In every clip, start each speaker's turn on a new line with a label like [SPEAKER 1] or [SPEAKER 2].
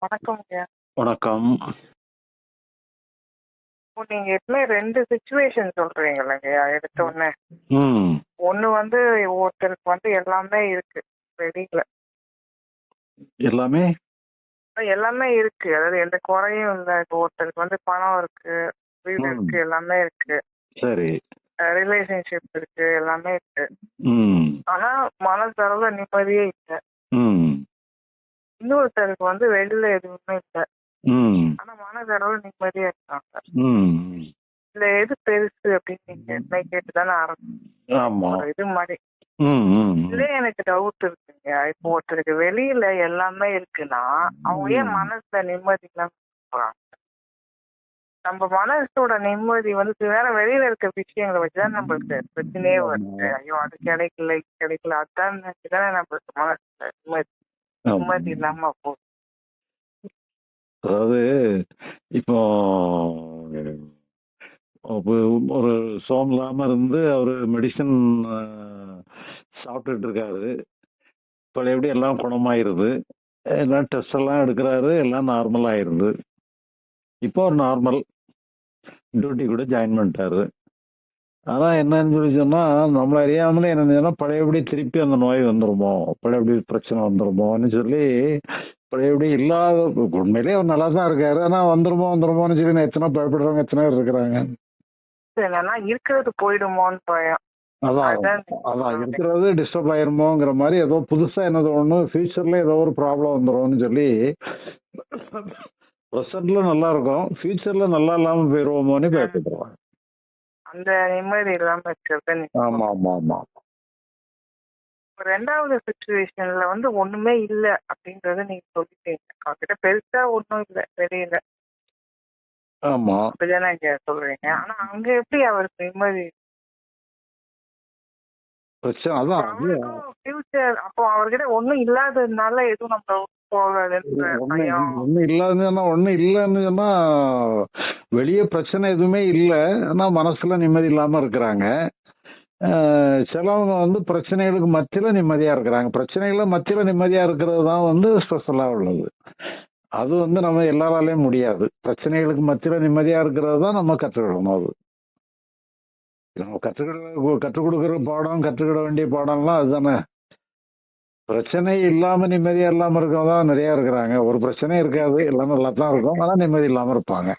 [SPEAKER 1] வணக்கம்ங்க.
[SPEAKER 2] வணக்கம்.
[SPEAKER 1] இப்போ நீங்க எப்பவுமே 2 சிச்சுவேஷன் சொல்றீங்கல்லங்கய்யா, எடுத்த உடனே.
[SPEAKER 2] ம்.
[SPEAKER 1] ஒண்ணு வந்து ஒருத்தருக்கு வந்து எல்லாமே இருக்கு வெளியில.
[SPEAKER 2] எல்லாமே
[SPEAKER 1] எல்லாமே இருக்கு. அதாவது எந்த குறையும் இல்ல. இப்போ ஒருத்தருக்கு வந்து பணம் இருக்கு, வீடு
[SPEAKER 2] ம்.
[SPEAKER 1] இருக்கு, எல்லாமே இருக்கு.
[SPEAKER 2] சரி.
[SPEAKER 1] ரிலேஷன்ஷிப் இருக்கு, எல்லாமே இருக்கு.
[SPEAKER 2] ம்.
[SPEAKER 1] ஆனா மனசளவுல நிம்மதியே இல்ல.
[SPEAKER 2] ம்.
[SPEAKER 1] இன்னொருத்தருக்கு வந்து வெளியில எதுவுமே இல்ல.
[SPEAKER 2] ம்.
[SPEAKER 1] ஆனா மனசளவுல நிம்மதியா இருக்காங்க.
[SPEAKER 2] ம்.
[SPEAKER 1] இதுல எது பெருசு அப்படின்னு நீங்க என்ன கேட்டுதானே ஆரம்பிச்சீங்க.
[SPEAKER 2] ஆமா.
[SPEAKER 1] ஒரு இது மாதிரி.
[SPEAKER 2] ம். ம்.
[SPEAKER 1] இதுலயே எனக்கு டவுட் இருக்குங்க. இப்போ ஒருத்தருக்கு வெளியில எல்லாமே இருக்குன்னா, அவங்க ஏன்
[SPEAKER 2] ம்.
[SPEAKER 1] மனசுல நிம்மதி இல்லாம போறாங்க? நம்ம மனசோட நிம்மதி வந்து சில நேரம் வெளியில இருக்க விஷயங்களை வச்சுதான் நம்மளுக்கு பிரச்சனையே வருது. ஐயோ அது கிடைக்கல, இது கிடைக்கல, அதான் நினைச்சுதானே நம்மளுக்கு மனசுல நிம்மதி நிம்மதி இல்லாம போகுது.
[SPEAKER 2] அதாவது இப்போ ஒரு சோம் இல்லாம இருந்து அவரு மெடிசன் சாப்பிட்டுட்டு இருக்காரு. பழையபடி எல்லாம் குணமாயிருது. எல்லாம் டெஸ்ட் எல்லாம் எடுக்கிறாரு. எல்லாம் நார்மல் ஆயிருது. இப்போ ஒரு நார்மல் டியூட்டி கூட ஜாயின் பண்ணிட்டாரு. ஆனா என்னன்னு சொல்லி சொன்னா, நம்மள அறியாமலே என்ன செஞ்சோம்னா, பழையபடி திருப்பி அந்த நோய் வந்துருமோ, பழையபடி பிரச்சனை வந்துருமோன்னு சொல்லி, பழையபடி இல்லாத உண்மையிலேயே அவர் நல்லா தான் இருக்காரு. ஆனா வந்துருமோன்னு சொல்லி எத்தனை பயப்படுறவங்க எத்தனை பேர் இருக்கிறாங்க.
[SPEAKER 1] என்னன்னா இருக்கிறது போயிடுமோன்னு பயம்.
[SPEAKER 2] அதான் இருக்கிறது டிஸ்டர்ப் ஆயிருமோங்கிற மாதிரி ஏதோ புதுசா என்னது ஒண்ணு ஃபியூச்சர்ல ஏதோ ஒரு ப்ராப்ளம் வந்துரும்னு சொல்லி ப்ரெசென்ட்ல நல்லா இருக்கும், ஃபியூச்சர்ல நல்லா இல்லாம போயிருவோமோன்னு பயப்படுறாங்க.
[SPEAKER 1] அந்த நிம்மதி இல்லாம இருக்கிறது.
[SPEAKER 2] ஆமா ஆமா ஆமா.
[SPEAKER 1] ரெண்டாவது சிச்சுவேஷன்ல வந்து ஒண்ணுமே இல்ல அப்படின்றத நீங்க சொல்லிட்டீங்க. அவர்கிட்ட பெருசா ஒண்ணும் இல்ல வெளியில.
[SPEAKER 2] ஆமா.
[SPEAKER 1] அப்படிதானே இங்க சொல்றீங்க. ஆனா அங்க எப்படி அவருக்கு நிம்மதி?
[SPEAKER 2] பிரச்சனை அதான்.
[SPEAKER 1] ஃபியூச்சர் அப்போ அவர்கிட்ட ஒண்ணும் இல்லாததுனால எதுவும் நம்ம
[SPEAKER 2] ஒண்ணு இல்லைன்னு சொன்னா வெளியே பிரச்சனை எதுவுமே இல்லை, ஆனா மனசுல நிம்மதி இல்லாம இருக்கிறாங்க. சிலவங்க வந்து பிரச்சனைகளுக்கு மத்தியில நிம்மதியா இருக்கிறாங்க. பிரச்சனைகள மத்தியில நிம்மதியா இருக்கிறது தான் வந்து ஸ்பெஷலா உள்ளது. அது வந்து நம்ம எல்லாராலையும் முடியாது. பிரச்சனைகளுக்கு மத்தியில நிம்மதியா இருக்கிறது தான் நம்ம கற்றுக்கணும். அது நம்ம கற்றுக் கொடுக்கிற பாடம், கற்றுக்கிட வேண்டிய பாடம்லாம் அதுதானே. பிரச்சனை இல்லாம நிம்மதியா இல்லாம இருக்கவங்க தான் நிறைய இருக்கிறாங்க. ஒரு பிரச்சனையும் இருக்காது, எல்லாமே நல்லா தான் இருக்கும், ஆனா நிம்மதி இல்லாம இருப்பாங்க.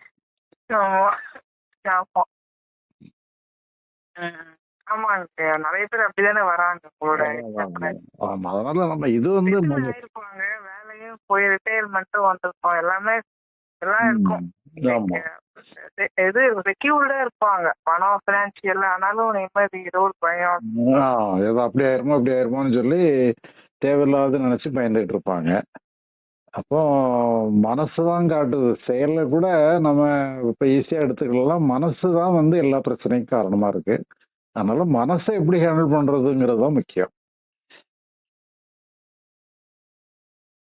[SPEAKER 1] நிறைய பேர் அப்படிதானே வராங்க.
[SPEAKER 2] அதனால நம்ம இது வந்து
[SPEAKER 1] வேலையும் போய் ரிட்டையர்மெண்ட்டும் வந்திருக்கோம், எல்லாமே எல்லாம் இருக்கும். எது செக்யூர்டா இருப்பாங்க, பணம் பினான்சியல். ஆனாலும் நிம்மதி ஏதோ ஒரு பயம்,
[SPEAKER 2] ஏதோ அப்படி ஆயிருமோன்னு சொல்லி தேவையில்லாத நினைச்சு பயந்துட்டு இருப்பாங்க. அப்போ மனசுதான் காட்டுது. செயல்ல கூட நம்ம இப்ப ஈஸியா எடுத்துக்கலாம். மனசுதான் வந்து எல்லா பிரச்சனைக்கும் காரணமா இருக்கு. அதனால மனசை எப்படி ஹேண்டில் பண்றதுங்கிறது தான் முக்கியம்.